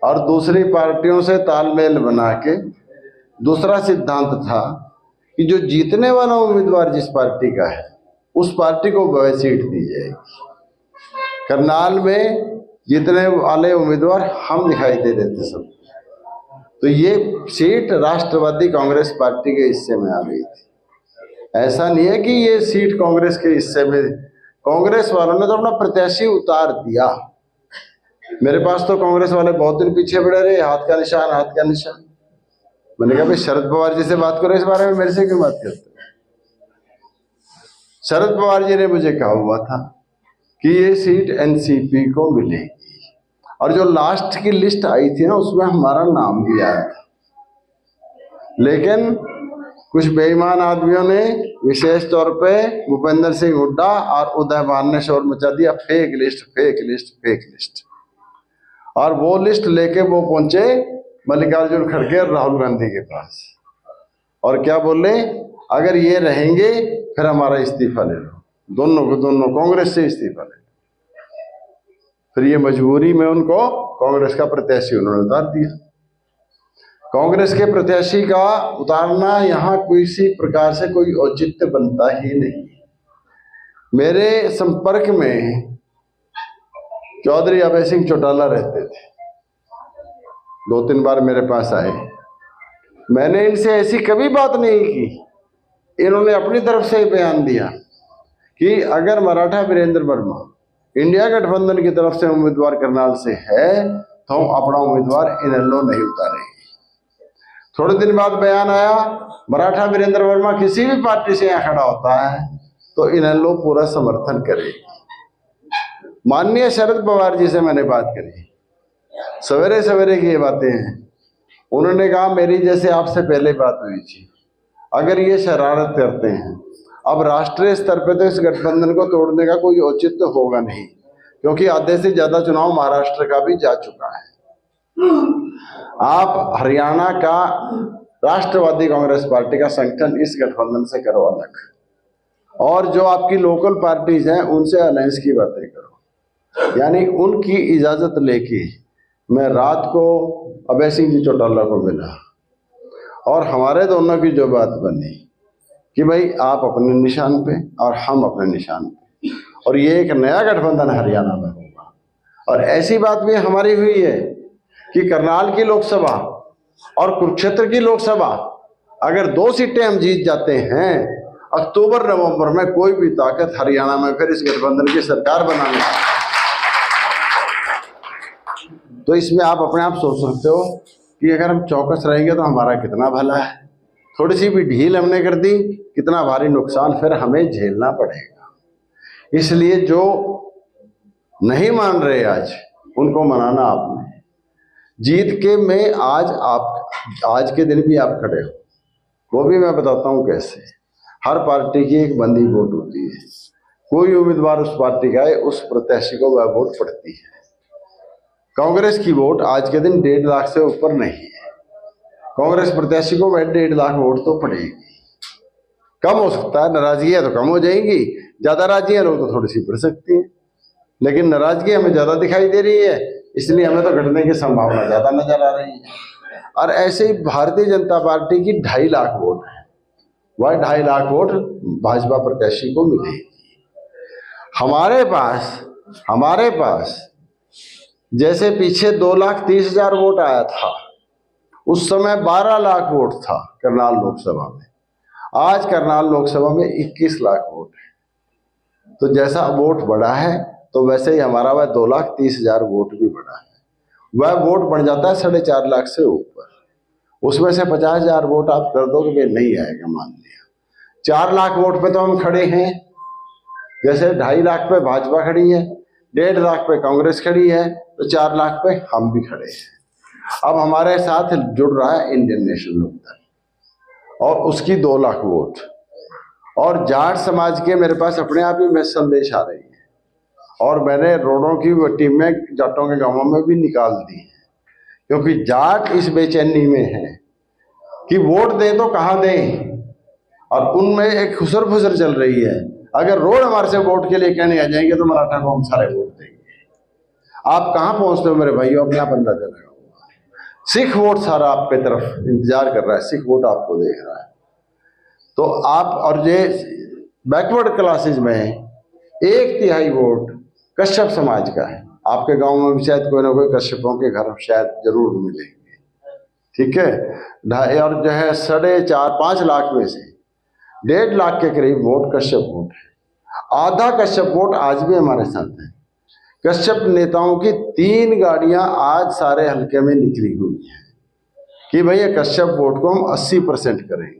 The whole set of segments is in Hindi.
और दूसरी पार्टियों से तालमेल बना के दूसरा सिद्धांत था कि जो जीतने वाला उम्मीदवार जिस पार्टी का है उस पार्टी को वह सीट दी जाएगी। करनाल में जीतने वाले उम्मीदवार हम दिखाई दे रहे थे सब, तो ये सीट राष्ट्रवादी कांग्रेस पार्टी के हिस्से में आ गई थी। ऐसा नहीं है कि ये सीट कांग्रेस के हिस्से में, कांग्रेस वालों ने तो अपना प्रत्याशी उतार दिया। मेरे पास तो कांग्रेस वाले बहुत दिन पीछे पड़े रहे, हाथ का निशान, हाथ का निशान। मैंने कहा भाई शरद पवार जी से बात करो इस बारे में, मेरे से क्यों बात करते? शरद पवार जी ने मुझे कहा हुआ था कि ये सीट एनसीपी को मिलेगी, और जो लास्ट की लिस्ट आई थी ना उसमें हमारा नाम भी आया था, लेकिन कुछ बेईमान आदमियों ने विशेष तौर पे भूपेंद्र सिंह हुड्डा और उदयमान ने शोर मचा दिया, fake list, fake list, fake list. और वो लिस्ट लेके वो पहुंचे मल्लिकार्जुन खड़गे और राहुल गांधी के पास, और क्या बोले, अगर ये रहेंगे फिर हमारा इस्तीफा ले लो, दोनों को, दोनों कांग्रेस से इस्तीफा ले लो। फिर ये मजबूरी में उनको कांग्रेस का प्रत्याशी उन्होंने उतार दिया। कांग्रेस के प्रत्याशी का उतारना यहाँ किसी प्रकार से कोई औचित्य बनता ही नहीं। मेरे संपर्क में चौधरी अभय सिंह चौटाला रहते थे, 2-3 बार मेरे पास आए। मैंने इनसे ऐसी कभी बात नहीं की, इन्होंने अपनी तरफ से बयान दिया कि अगर मराठा वीरेंद्र वर्मा इंडिया गठबंधन की तरफ से उम्मीदवार करनाल से है तो हम अपना उम्मीदवार इनेलो नहीं उतारेंगे। थोड़े दिन बाद बयान आया, मराठा वीरेंद्र वर्मा किसी भी पार्टी से यहाँ खड़ा होता है तो इनेलो पूरा समर्थन करेगी। माननीय शरद पवार जी से मैंने बात करी, सवेरे सवेरे की ये बातें हैं। उन्होंने कहा मेरी जैसे आपसे पहले बात हुई थी, अगर ये शरारत करते हैं अब राष्ट्रीय स्तर पे तो इस गठबंधन को तोड़ने का कोई औचित्य होगा नहीं, क्योंकि आधे से ज्यादा चुनाव महाराष्ट्र का भी जा चुका है। आप हरियाणा का राष्ट्रवादी कांग्रेस पार्टी का संगठन इस गठबंधन से करो अलग, और जो आपकी लोकल पार्टीज हैं उनसे अलायंस की बातें करो। यानी उनकी इजाजत लेके मैं रात को अभय सिंह जी चौटाला को मिला, और हमारे दोनों की जो बात बनी कि भाई आप अपने निशान पे और हम अपने निशान पे, और ये एक नया गठबंधन हरियाणा में होगा। और ऐसी बात भी हमारी हुई है कि करनाल की लोकसभा और कुरुक्षेत्र की लोकसभा अगर 2 सीटें हम जीत जाते हैं, अक्टूबर नवंबर में कोई भी ताकत हरियाणा में फिर इस गठबंधन की सरकार बनाने। तो इसमें आप अपने आप सोच सकते हो कि अगर हम चौकस रहेंगे तो हमारा कितना भला है। थोड़ी सी भी ढील हमने कर दी, कितना भारी नुकसान फिर हमें झेलना पड़ेगा। इसलिए जो नहीं मान रहे आज, उनको मनाना आपने। जीत के में आज के दिन भी आप खड़े हो, वो भी मैं बताता हूँ कैसे। हर पार्टी की एक बंदी वोट होती है, कोई उम्मीदवार उस पार्टी का है, उस प्रत्याशी को वह वोट पड़ती है। कांग्रेस की वोट आज के दिन 1.5 लाख से ऊपर नहीं है। कांग्रेस प्रत्याशी को 1.5 लाख वोट तो पड़ेगी। कम हो सकता है, नाराजगियां तो कम हो जाएंगी, ज्यादा राजियां लोग तो थोड़ी सी बढ़ सकती हैं, लेकिन नाराजगी हमें ज्यादा दिखाई दे रही है, इसलिए हमें तो घटने की संभावना ज्यादा नजर आ रही है। और ऐसे ही भारतीय जनता पार्टी की 2.5 लाख वोट है, वह 2.5 लाख वोट भाजपा प्रत्याशी को मिलेगी। हमारे पास जैसे पीछे 2,30,000 वोट आया था, उस समय 12 लाख वोट था करनाल लोकसभा में। आज करनाल लोकसभा में 21 लाख वोट है। तो जैसा वोट बढ़ा है तो वैसे ही हमारा वह 2,30,000 वोट भी बढ़ा है। वह वोट बढ़ जाता है 4.5 लाख से ऊपर। उसमें से 50,000 वोट आप कर दो तो नहीं आएगा, मान लिया 4 लाख वोट पे तो हम खड़े हैं। जैसे 2.5 लाख पे भाजपा खड़ी है, 1.5 लाख पे कांग्रेस खड़ी है, तो 4 लाख पे हम भी खड़े हैं। अब हमारे साथ जुड़ रहा है इंडियन नेशनल लोकदल और उसकी 2 लाख वोट, और जाट समाज के मेरे पास अपने आप ही मैसेज संदेश आ रही है, और मैंने रोडों की टीमें जाटों के गांवों में भी निकाल दी है, क्योंकि जाट इस बेचैनी में है कि वोट दें तो कहाँ दें, और उनमें एक खुसर फुसर चल रही है। अगर रोड हमारे से वोट के लिए कहने आ जाएंगे तो मराठा को हम सारे वोट देंगे। आप कहाँ पहुंचते हो मेरे भाइयों, अपने आप अंदाजा लगाओ। सिख वोट सारा आपके तरफ इंतजार कर रहा है, सिख वोट आपको देख रहा है। तो आप, और ये बैकवर्ड क्लासेज में 1/3 वोट कश्यप समाज का है। आपके गांव में भी शायद कोई ना कोई कश्यपों के घर शायद जरूर मिलेंगे, ठीक है। और जो है 4.5 लाख में से 1.5 लाख के करीब वोट कश्यप वोट है। आधा कश्यप वोट आज भी हमारे साथ है। कश्यप नेताओं की 3 गाड़ियां आज सारे हल्के में निकली हुई हैं कि भाई ये कश्यप वोट को हम 80% करेंगे।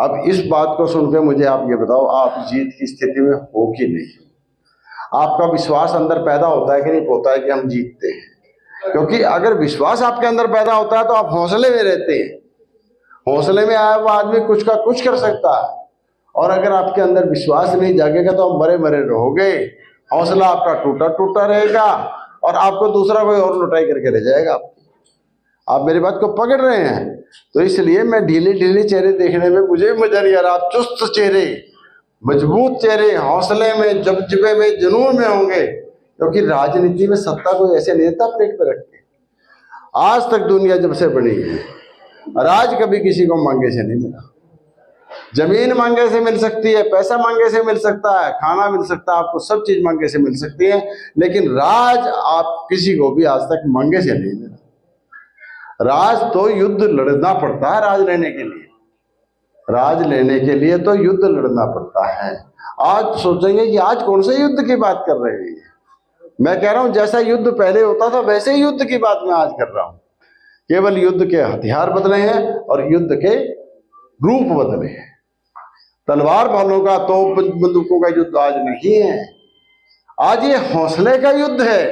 अब इस बात को सुनकर मुझे आप ये बताओ, आप जीत की स्थिति में हो कि नहीं? आपका विश्वास अंदर पैदा होता है कि नहीं होता है कि हम जीतते हैं? क्योंकि अगर विश्वास आपके अंदर पैदा होता है तो आप हौसले में रहते हैं। हौसले में आया हुआ आदमी कुछ का कुछ कर सकता है। और अगर आपके अंदर विश्वास नहीं जागेगा तो आप मरे मरे रहोगे, हौसला आपका टूटा टूटा रहेगा और आपको दूसरा कोई और लुटाई करके ले जाएगा। आप मेरी बात को पकड़ रहे हैं? तो इसलिए मैं ढीले ढीले चेहरे देखने में मुझे भी मजा नहीं आ रहा। आप चुस्त चेहरे, मजबूत चेहरे, हौसले में, जज्बे में, जुनून में होंगे, क्योंकि राजनीति में सत्ता कोई ऐसे नेता प्लेट पर रख के। आज तक दुनिया जब से बनी है, राज कभी किसी को मांगे से नहीं मिला। जमीन मांगे से मिल सकती है, पैसा मांगे से मिल सकता है, खाना मिल सकता है, आपको सब चीज मांगे से मिल सकती है, लेकिन राज आप किसी को भी आज तक मांगे से नहीं मिला। राज तो युद्ध लड़ना पड़ता है राज लेने के लिए। राज लेने के लिए तो युद्ध लड़ना पड़ता है। आज सोचेंगे कि आज कौन से युद्ध की बात कर रहे हैं? मैं कह रहा हूं जैसा युद्ध पहले होता था वैसे ही युद्ध की बात मैं आज कर रहा हूं। केवल युद्ध के हथियार बदले हैं और युद्ध के रूप बदले हैं। तलवार भालों का, तोप बंदूकों का युद्ध आज नहीं है। आज ये हौसले का युद्ध है।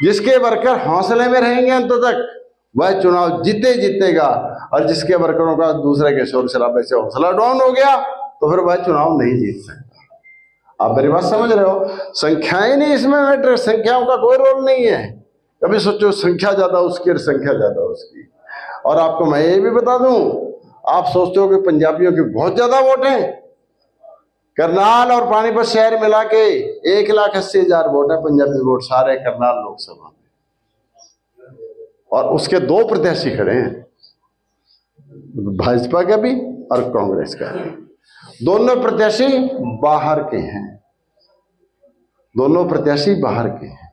जिसके वर्कर हौसले में रहेंगे अंत तक वह चुनाव जीतेगा, और जिसके वर्करों का दूसरे के शोर शराबे से हौसला डाउन हो गया तो फिर वह चुनाव नहीं जीत सकता। आप मेरी बात समझ रहे हो? संख्याएं नहीं इसमें मैटर, संख्याओं का कोई रोल नहीं है। कभी सोचो संख्या ज्यादा उसकी और संख्या ज्यादा उसकी। और आपको मैं ये भी बता दूं, आप सोचते हो कि पंजाबियों की बहुत ज्यादा वोट है। करनाल और पानीपत शहर मिला के 1,80,000 वोट है पंजाबी वोट, सारे करनाल लोकसभा में। और उसके 2 प्रत्याशी खड़े हैं, भाजपा का भी और कांग्रेस का भी। दोनों प्रत्याशी बाहर के हैं, दोनों प्रत्याशी बाहर के हैं।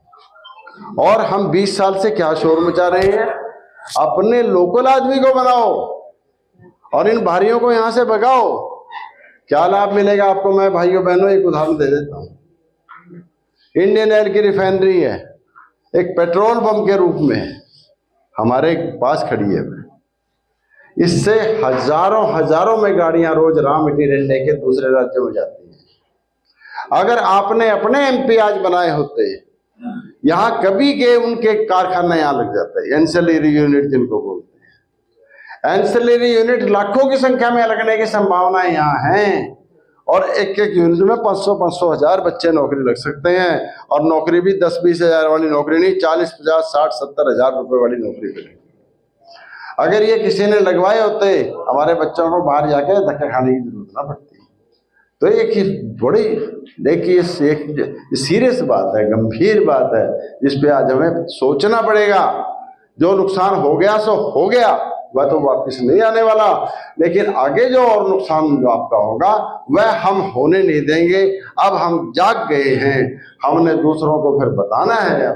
और हम 20 साल से क्या शोर मचा रहे हैं? अपने लोकल आदमी को बनाओ और इन बाहरियों को यहां से भगाओ। क्या लाभ मिलेगा आपको? मैं भाइयों बहनों एक उदाहरण दे देता हूं। इंडियन ऑयल की रिफाइनरी है, एक पेट्रोल पंप के रूप में हमारे पास खड़ी है। इससे हजारों में गाड़ियां रोज रॉ मटेरियल लेके दूसरे राज्यों में जाती हैं। अगर आपने अपने एमपी आज बनाए होते, यहां कभी के उनके कारखाने यहां लग जाते, एंसिलरी यूनिट जिनको बोलते हैं। एंसिलरी यूनिट लाखों की संख्या में लगने की संभावनाएं यहाँ हैं, और एक यूनिट में 500 हजार बच्चे नौकरी लग सकते हैं। और नौकरी भी 10-20 हजार वाली नौकरी नहीं, 40, 50, 60, 70 हजार रुपए वाली नौकरी मिलेगी। अगर ये किसी ने लगवाए होते, हमारे बच्चों को बाहर जाके धक्का खाने की जरूरत ना पड़ती। तो एक बड़ी, देखिए एक सीरियस बात है, गंभीर बात है, जिस पे आज हमें सोचना पड़ेगा। जो नुकसान हो गया सो हो गया, वह तो वापस नहीं आने वाला, लेकिन आगे जो और नुकसान जो आपका होगा वह हम होने नहीं देंगे। अब हम जाग गए हैं, हमने दूसरों को फिर बताना है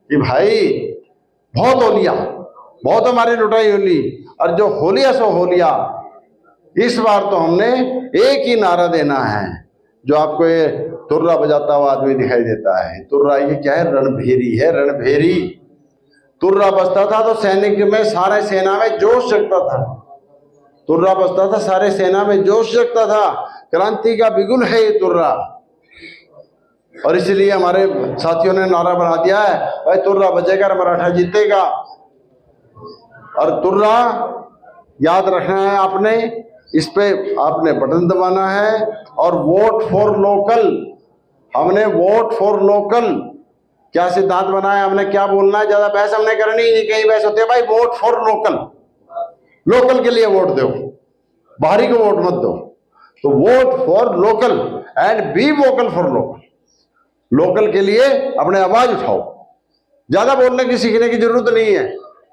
कि भाई बहुत हो लिया, बहुत हमारी लुटाई हो ली, और जो हो लिया सो हो लिया। इस बार तो हमने एक ही नारा देना है। जो आपको ये तुर्रा बजाता हुआ आदमी दिखाई देता है, तुर्रा ये क्या है? रणभेरी है, रणभेरी। तुर्रा बजता था तो सैनिक में, सारे सेना में जोश जगता था। तुर्रा बजता था, सारे सेना में जोश जगता था। क्रांति का बिगुल है ये तुर्रा। और इसलिए हमारे साथियों ने नारा बना दिया है, भाई तुर्रा बजेगा मराठा जीतेगा। और तुर्रा याद रखना है आपने, इस पे आपने बटन दबाना है। और वोट फॉर लोकल, हमने वोट फॉर लोकल क्या सिद्धांत बनाया, हमने क्या बोलना है, ज्यादा बहस हमने करनी नहीं। कई बहस होती है भाई वोट फॉर लोकल, लोकल के लिए वोट दो, बाहरी को वोट मत दो। तो vote for local and be vocal for local. Local के लिए अपने आवाज उठाओ, ज्यादा बोलने की सीखने की जरूरत नहीं है।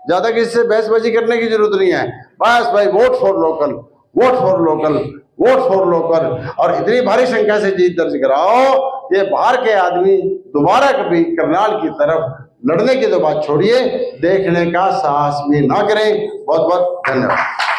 ज्यादा किसी से बहसबाजी करने की जरूरत नहीं है। बस भाई vote for local, vote for local, vote for local, और इतनी भारी संख्या से जीत दर्ज कराओ कि बाहर के आदमी दोबारा कभी करनाल की तरफ लड़ने की तो बात छोड़िए, देखने का साहस भी ना करें। बहुत बहुत धन्यवाद।